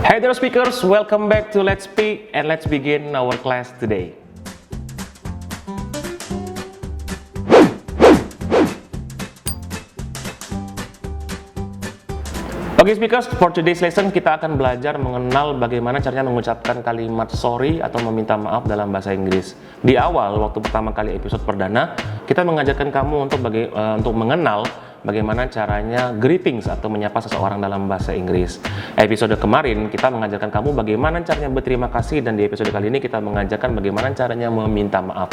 Hey there speakers, welcome back to Let's Speak and let's begin our class today. Oke speakers, for today's lesson kita akan belajar mengenal bagaimana caranya mengucapkan kalimat sorry atau meminta maaf dalam bahasa Inggris. Di awal, waktu pertama kali episode perdana, kita mengajarkan kamu untuk mengenal bagaimana caranya greetings atau menyapa seseorang dalam bahasa Inggris. Episode kemarin kita mengajarkan kamu bagaimana caranya berterima kasih, dan di episode kali ini kita mengajarkan bagaimana caranya meminta maaf.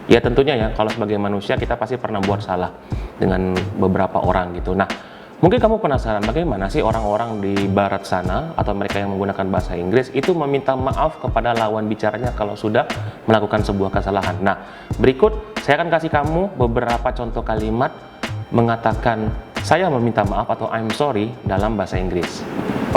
Ya tentunya ya, kalau sebagai manusia kita pasti pernah buat salah dengan beberapa orang gitu. Nah, mungkin kamu penasaran bagaimana sih orang-orang di barat sana atau mereka yang menggunakan bahasa Inggris itu meminta maaf kepada lawan bicaranya kalau sudah melakukan sebuah kesalahan. Nah, berikut saya akan kasih kamu beberapa contoh kalimat mengatakan saya meminta maaf atau I'm sorry dalam bahasa Inggris.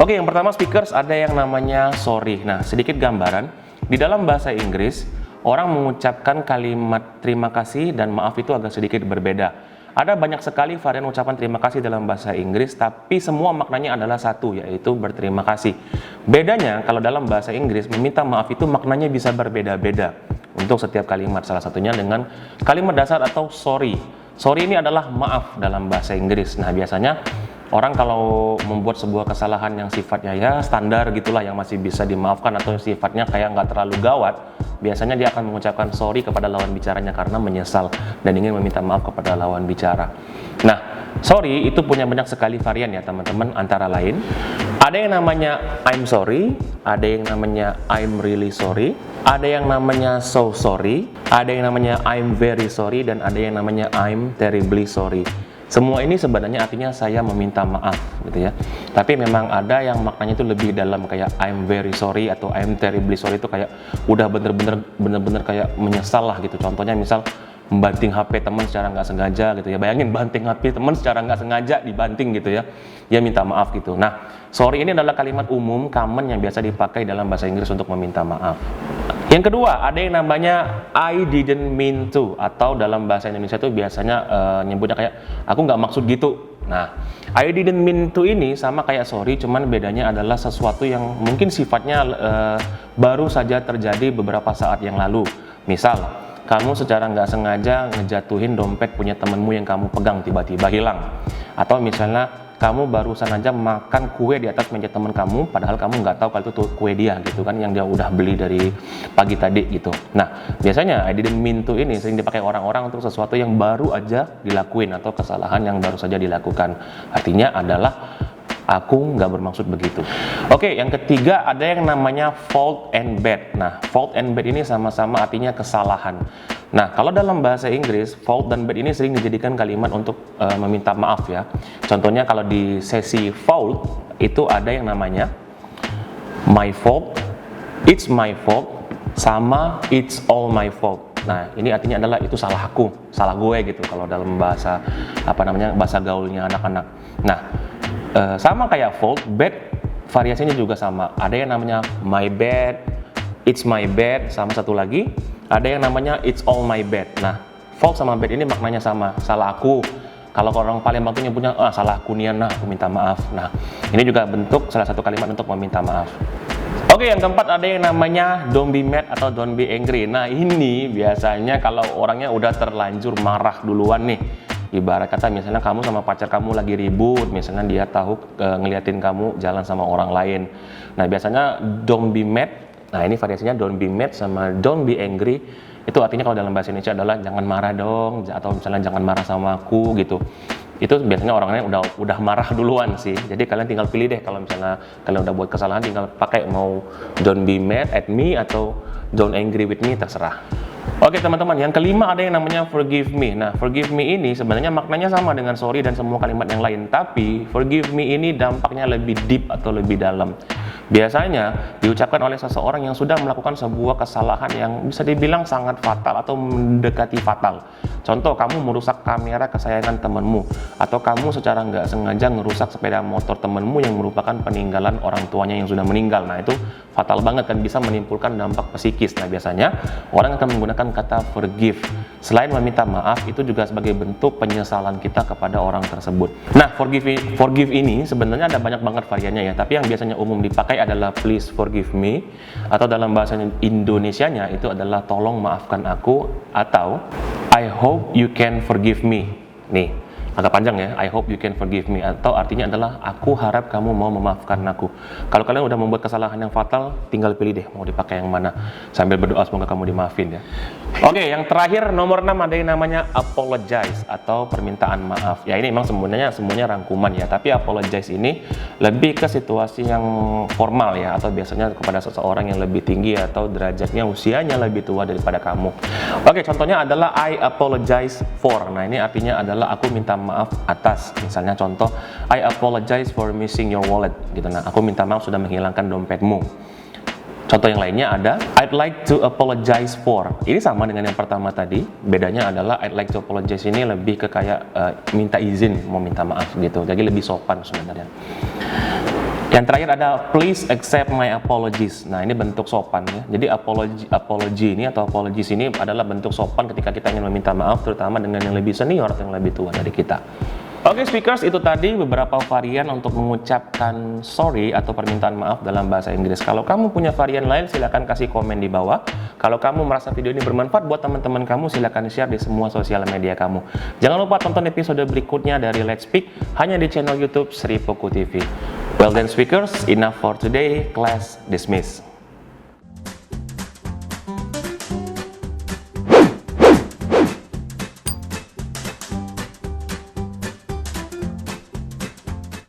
Oke, yang pertama speakers, ada yang namanya sorry. Nah, sedikit gambaran. Di dalam bahasa Inggris, orang mengucapkan kalimat terima kasih dan maaf itu agak sedikit berbeda. Ada banyak sekali varian ucapan terima kasih dalam bahasa Inggris, tapi semua maknanya adalah satu, yaitu berterima kasih. Bedanya, kalau dalam bahasa Inggris, meminta maaf itu maknanya bisa berbeda-beda untuk setiap kalimat. Salah satunya dengan kalimat dasar atau sorry. Sorry ini adalah maaf dalam bahasa Inggris. Nah, biasanya orang kalau membuat sebuah kesalahan yang sifatnya ya standar gitulah, yang masih bisa dimaafkan atau sifatnya kayak nggak terlalu gawat, biasanya dia akan mengucapkan sorry kepada lawan bicaranya karena menyesal dan ingin meminta maaf kepada lawan bicara. Nah, sorry itu punya banyak sekali varian ya teman-teman, antara lain ada yang namanya I'm sorry, ada yang namanya I'm really sorry, ada yang namanya so sorry, ada yang namanya I'm very sorry, dan ada yang namanya I'm terribly sorry. Semua ini sebenarnya artinya saya meminta maaf gitu ya. Tapi memang ada yang maknanya itu lebih dalam, kayak I'm very sorry atau I'm terribly sorry itu kayak udah bener-bener kayak menyesal lah gitu. Contohnya misal membanting HP teman secara nggak sengaja gitu ya. Bayangin banting HP teman secara nggak sengaja dibanting gitu ya. Dia minta maaf gitu. Nah, sorry ini adalah kalimat umum common yang biasa dipakai dalam bahasa Inggris untuk meminta maaf. Yang kedua, ada yang namanya I didn't mean to, atau dalam bahasa Indonesia itu biasanya nyebutnya kayak aku nggak maksud gitu. Nah, I didn't mean to ini sama kayak sorry, cuman bedanya adalah sesuatu yang mungkin sifatnya baru saja terjadi beberapa saat yang lalu. Misal, kamu secara nggak sengaja ngejatuhin dompet punya temenmu yang kamu pegang tiba-tiba hilang. Atau misalnya kamu barusan aja makan kue di atas meja teman kamu, padahal kamu nggak tahu kalau itu kue dia gitu kan, yang dia udah beli dari pagi tadi gitu. Nah, biasanya I didn't mean to ini sering dipakai orang-orang untuk sesuatu yang baru aja dilakuin atau kesalahan yang baru saja dilakukan. Artinya adalah aku nggak bermaksud begitu. Oke, yang ketiga ada yang namanya fault and bad. Nah, fault and bad ini sama-sama artinya kesalahan. Nah, kalau dalam bahasa Inggris, fault dan bad ini sering dijadikan kalimat untuk meminta maaf ya. Contohnya kalau di sesi fault, itu ada yang namanya my fault, it's my fault, sama it's all my fault. Nah, ini artinya adalah itu salah aku, salah gue gitu kalau dalam bahasa bahasa gaulnya anak-anak. Nah, sama kayak fault, bad variasinya juga sama. Ada yang namanya my bad, it's my bad, sama satu lagi ada yang namanya it's all my bad. Nah, fault sama bad ini maknanya sama, salah aku. Kalau orang Palembang tuh nyebutnya salah aku nih, nah aku minta maaf. Nah, ini juga bentuk salah satu kalimat untuk meminta maaf. Oke, yang keempat ada yang namanya don't be mad atau don't be angry. Nah, ini biasanya kalau orangnya udah terlanjur marah duluan nih. Ibarat kata misalnya kamu sama pacar kamu lagi ribut, misalnya dia tahu ngeliatin kamu jalan sama orang lain. Nah, biasanya don't be mad. Nah, ini variasinya don't be mad sama don't be angry. Itu artinya kalau dalam bahasa Indonesia adalah jangan marah dong, atau misalnya jangan marah sama aku gitu. Itu biasanya orangnya udah marah duluan sih. Jadi kalian tinggal pilih deh, kalau misalnya kalian udah buat kesalahan tinggal pakai mau don't be mad at me atau don't angry with me, terserah. Oke teman-teman, yang kelima ada yang namanya forgive me. Nah, forgive me ini sebenarnya maknanya sama dengan sorry dan semua kalimat yang lain, tapi forgive me ini dampaknya lebih deep atau lebih dalam. Biasanya diucapkan oleh seseorang yang sudah melakukan sebuah kesalahan yang bisa dibilang sangat fatal atau mendekati fatal. Contoh, kamu merusak kamera kesayangan temanmu, atau kamu secara nggak sengaja ngerusak sepeda motor temanmu yang merupakan peninggalan orang tuanya yang sudah meninggal. Nah, itu fatal banget kan, bisa menimbulkan dampak psikis. Nah, biasanya orang akan menggunakan kata forgive. Selain meminta maaf, itu juga sebagai bentuk penyesalan kita kepada orang tersebut. Nah, forgive ini sebenarnya ada banyak banget variannya ya, tapi yang biasanya umum dipakai adalah please forgive me, atau dalam bahasa Indonesianya itu adalah tolong maafkan aku, atau I hope you can forgive me. Nih, agak panjang ya, I hope you can forgive me, atau artinya adalah aku harap kamu mau memaafkan aku. Kalau kalian udah membuat kesalahan yang fatal, tinggal pilih deh mau dipakai yang mana, sambil berdoa semoga kamu dimaafin ya. Oke, yang terakhir nomor 6 ada yang namanya apologize atau permintaan maaf. Ya, ini memang semuanya rangkuman ya, tapi apologize ini lebih ke situasi yang formal ya, atau biasanya kepada seseorang yang lebih tinggi atau derajatnya usianya lebih tua daripada kamu. Oke, contohnya adalah I apologize for. Nah, ini artinya adalah aku minta maaf atas. Misalnya contoh, I apologize for missing your wallet gitu. Nah, aku minta maaf sudah menghilangkan dompetmu. Contoh yang lainnya ada I'd like to apologize for. Ini sama dengan yang pertama tadi, bedanya adalah I'd like to apologize ini lebih ke kayak minta izin, mau minta maaf gitu. Jadi lebih sopan sebenarnya. Yang terakhir ada please accept my apologies. Nah, ini bentuk sopan ya. Jadi apology ini atau apologies ini adalah bentuk sopan ketika kita ingin meminta maaf, terutama dengan yang lebih senior atau yang lebih tua dari kita. Oke, speakers, itu tadi beberapa varian untuk mengucapkan sorry atau permintaan maaf dalam bahasa Inggris. Kalau kamu punya varian lain, silahkan kasih komen di bawah. Kalau kamu merasa video ini bermanfaat buat teman-teman kamu, silahkan share di semua sosial media kamu. Jangan lupa tonton episode berikutnya dari Let's Speak hanya di channel YouTube Sri Poku TV. Well then, speakers, enough for today. Class dismissed.